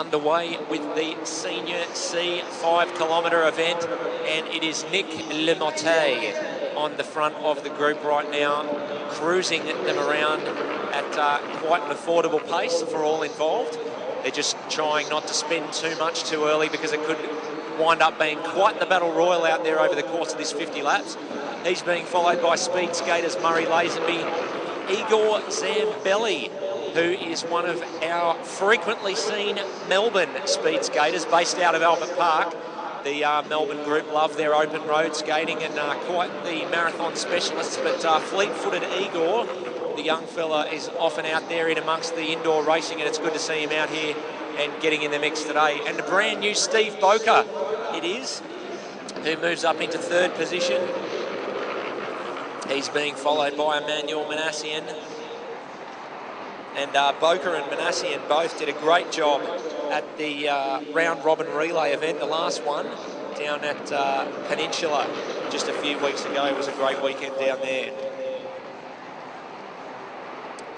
underway with the Senior C 5-kilometre event, and it is Nick Lemotte on the front of the group right now, cruising them around at quite an affordable pace for all involved. They're just trying not to spin too much too early because it could wind up being quite the battle royal out there over the course of this 50 laps. He's being followed by speed skaters Murray Lazenby, Igor Zambelli, who is one of our frequently seen Melbourne speed skaters based out of Albert Park. The Melbourne group love their open road skating and quite the marathon specialists, but fleet-footed Igor, the young fella, is often out there in amongst the indoor racing, and it's good to see him out here and getting in the mix today. And the brand new Steve Boker it is, who moves up into third position. He's being followed by Emmanuel Manassian. And Boker and Manassian both did a great job at the round robin relay event, the last one, down at Peninsula just a few weeks ago. It was a great weekend down there.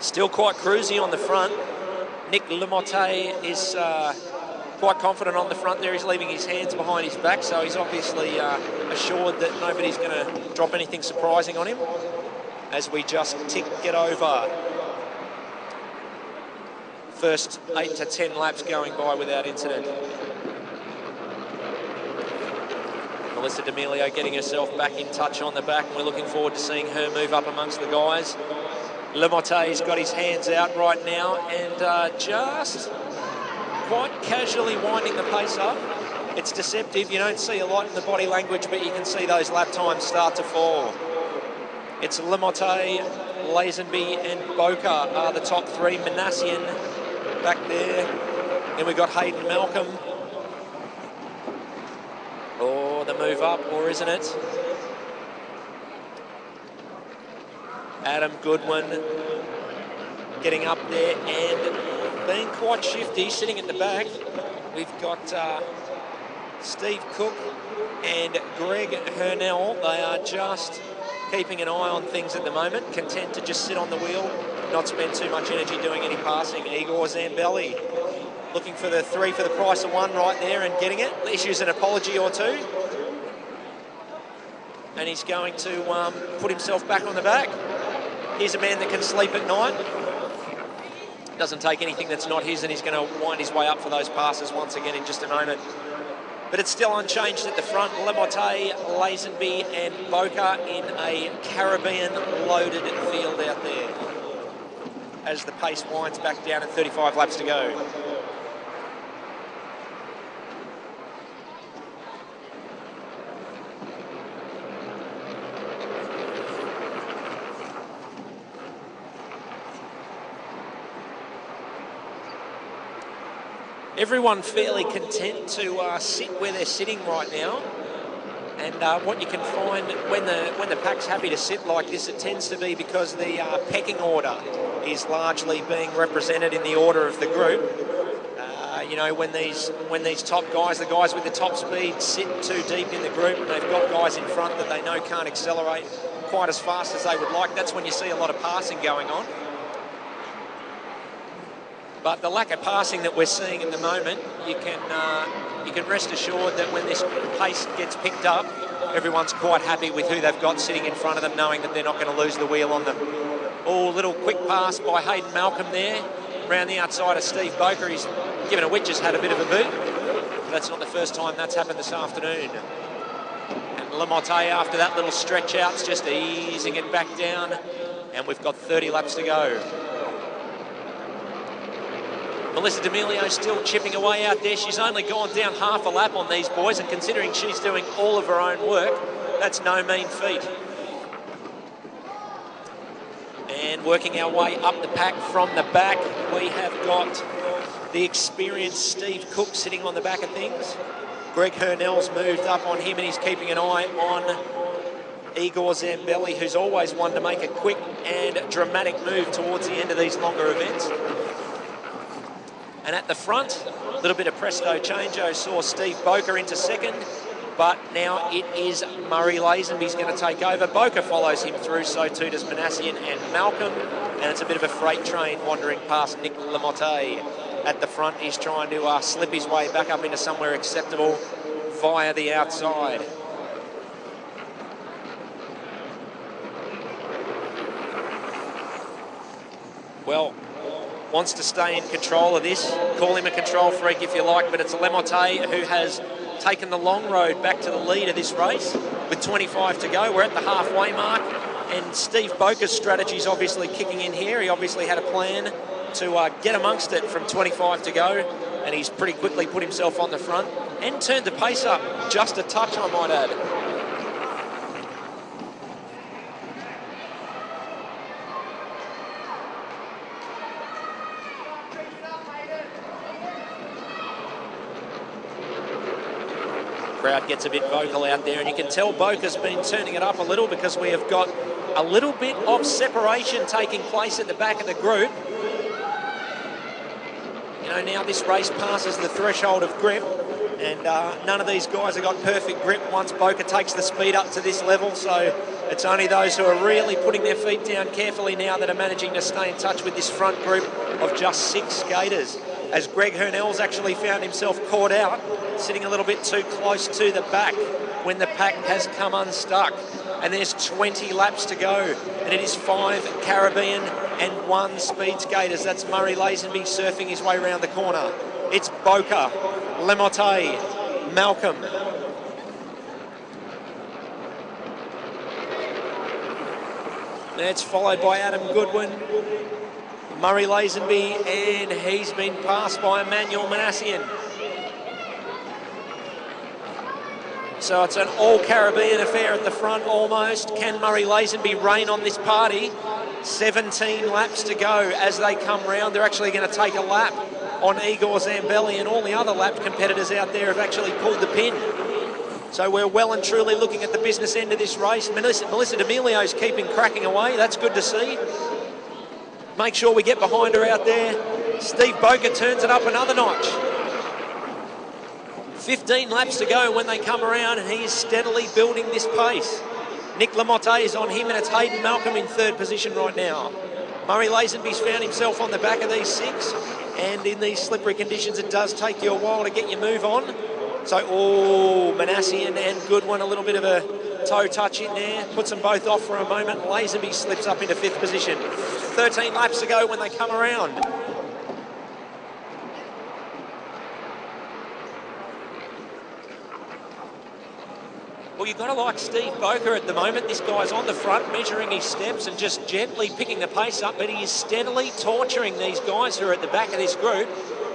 Still quite cruisy on the front. Nick Lemotte is quite confident on the front there. He's leaving his hands behind his back, so he's obviously assured that nobody's going to drop anything surprising on him as we just tick it over. First 8 to 10 laps going by without incident. Melissa D'Amelio getting herself back in touch on the back, and we're looking forward to seeing her move up amongst the guys. Lemotte's got his hands out right now and just quite casually winding the pace up. It's deceptive. You don't see a lot in the body language, but you can see those lap times start to fall. It's Lemotte, Lazenby and Boker are the top three. Manassian back there. Then we've got Hayden Malcolm. Oh, the move up, or isn't it? Adam Goodwin getting up there and being quite shifty, sitting at the back. We've got Steve Cook and Greg Hurnell. They are just keeping an eye on things at the moment, content to just sit on the wheel, not spend too much energy doing any passing. Igor Zambelli looking for the 3 for the price of 1 right there and getting it. Issues an apology or two. And he's going to put himself back on the back. Here's a man that can sleep at night. Doesn't take anything that's not his, and he's going to wind his way up for those passes once again in just a moment. But it's still unchanged at the front. Lemotte, Lazenby and Boker in a Caribbean-loaded field out there as the pace winds back down at 35 laps to go. Everyone fairly content to sit where they're sitting right now, and what you can find when the pack's happy to sit like this, it tends to be because the pecking order is largely being represented in the order of the group. You know, when these top guys, the guys with the top speed, sit too deep in the group, and they've got guys in front that they know can't accelerate quite as fast as they would like, that's when you see a lot of passing going on. But the lack of passing that we're seeing at the moment, you can rest assured that when this pace gets picked up, everyone's quite happy with who they've got sitting in front of them, knowing that they're not going to lose the wheel on them. Oh, little quick pass by Hayden Malcolm there, around the outside of Steve Boker. He's given a witch, has had a bit of a boot. But that's not the first time that's happened this afternoon. And Lemotte, after that little stretch out, is just easing it back down. And we've got 30 laps to go. Melissa D'Amelio still chipping away out there. She's only gone down half a lap on these boys, and considering she's doing all of her own work, that's no mean feat. And working our way up the pack from the back, we have got the experienced Steve Cook sitting on the back of things. Greg Hurnell's moved up on him, and he's keeping an eye on Igor Zambelli, who's always one to make a quick and dramatic move towards the end of these longer events. And at the front, a little bit of presto changeo saw Steve Boker into second, but now it is Murray Lazenby's going to take over. Boker follows him through, so too does Manassian and Malcolm, and it's a bit of a freight train wandering past Nick Lemotte. at the front. He's trying to slip his way back up into somewhere acceptable via the outside. Well, wants to stay in control of this. Call him a control freak if you like, but it's Lemote who has taken the long road back to the lead of this race with 25 to go. We're at the halfway mark, and Steve Boker's strategy is obviously kicking in here. He obviously had a plan to get amongst it from 25 to go, and he's pretty quickly put himself on the front and turned the pace up just a touch, I might add. Crowd gets a bit vocal out there, and you can tell Boker's been turning it up a little because we have got a little bit of separation taking place at the back of the group. You know, now this race passes the threshold of grip, and none of these guys have got perfect grip once Boker takes the speed up to this level, so it's only those who are really putting their feet down carefully now that are managing to stay in touch with this front group of just 6 skaters. As Greg Hurnell's actually found himself caught out, sitting a little bit too close to the back when the pack has come unstuck. And there's 20 laps to go, and it is 5 Caribbean and 1 speed skaters. That's Murray Lazenby surfing his way around the corner. It's Boker, Lemote, Malcolm. That's followed by Adam Goodwin, Murray Lazenby, and he's been passed by Emmanuel Manassian. So it's an all-Caribbean affair at the front almost. Can Murray Lazenby reign on this party? 17 laps to go as they come round. They're actually going to take a lap on Igor Zambelli, and all the other lap competitors out there have actually pulled the pin. So we're well and truly looking at the business end of this race. Melissa D'Amelio's keeping cracking away. That's good to see. Make sure we get behind her out there. Steve Boker turns it up another notch. 15 laps to go when they come around, and he is steadily building this pace. Nick Lemote is on him, and it's Hayden Malcolm in 3rd position right now. Murray Lazenby's found himself on the back of these 6, and in these slippery conditions, it does take you a while to get your move on. So, Manassian and Goodwin, a little bit of a toe touch in there. Puts them both off for a moment. Lazenby slips up into 5th position. 13 laps to go when they come around. Well, you've got to like Steve Boker at the moment. This guy's on the front, measuring his steps and just gently picking the pace up, but he is steadily torturing these guys who are at the back of this group,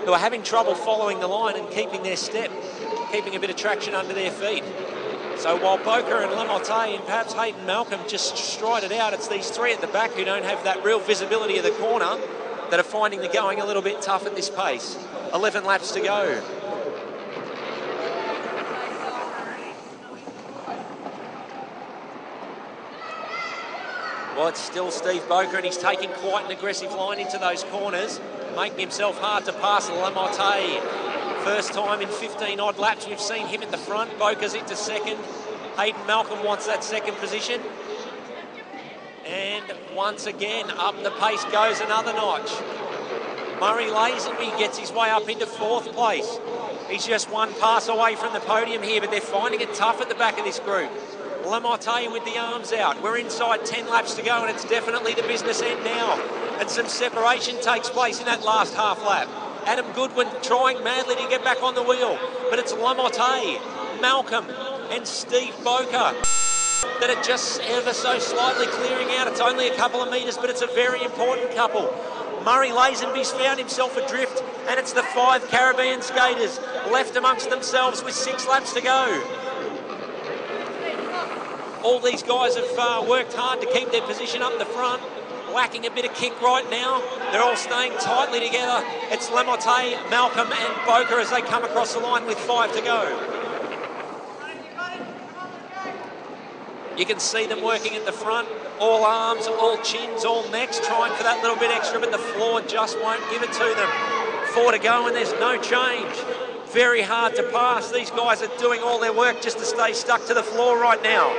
who are having trouble following the line and keeping their step, keeping a bit of traction under their feet. So while Boker and Lemote and perhaps Hayden Malcolm just stride it out, it's these 3 at the back who don't have that real visibility of the corner that are finding the going a little bit tough at this pace. 11 laps to go. Well, it's still Steve Boker, and he's taking quite an aggressive line into those corners, making himself hard to pass. Lemote, first time in 15 odd laps we've seen him at the front. Boker's into 2nd. Hayden Malcolm wants that 2nd position. And once again, up the pace goes another notch. Murray Lazenby gets his way up into 4th place. He's just 1 pass away from the podium here, but they're finding it tough at the back of this group. Lemote with the arms out. We're inside 10 laps to go, and it's definitely the business end now. And some separation takes place in that last half lap. Adam Goodwin trying madly to get back on the wheel, but it's Lemote, Malcolm, and Steve Boker that are just ever so slightly clearing out. It's only a couple of metres, but it's a very important couple. Murray Lazenby's found himself adrift, and it's the 5 Caribbean skaters left amongst themselves with 6 laps to go. All these guys have worked hard to keep their position up the front, lacking a bit of kick right now. They're all staying tightly together. It's Lemote, Malcolm and Boker as they come across the line with 5 to go. You can see them working at the front, all arms, all chins, all necks, trying for that little bit extra, but the floor just won't give it to them. 4 to go and there's no change. Very hard to pass. These guys are doing all their work just to stay stuck to the floor right now.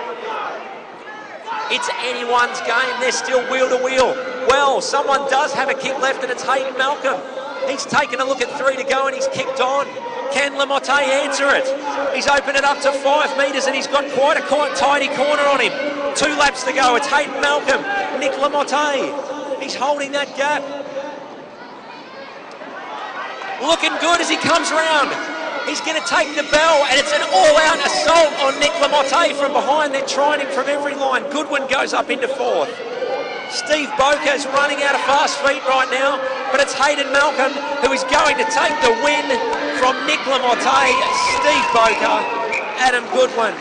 It's anyone's game. They're still wheel to wheel. Well, someone does have a kick left, and it's Hayden Malcolm. He's taken a look at 3 to go and he's kicked on. Can Lamotte answer it? He's opened it up to 5 metres and he's got quite a tidy corner on him. 2 laps to go. It's Hayden Malcolm. Nick Lamotte. He's holding that gap. Looking good as he comes round. He's going to take the bell, and it's an all-out assault on Nick Lamotte from behind. They're trying him from every line. Goodwin goes up into 4th. Steve Boker's running out of fast feet right now, but it's Hayden Malcolm who is going to take the win from Nick Lamotte. Steve Boker, Adam Goodwin.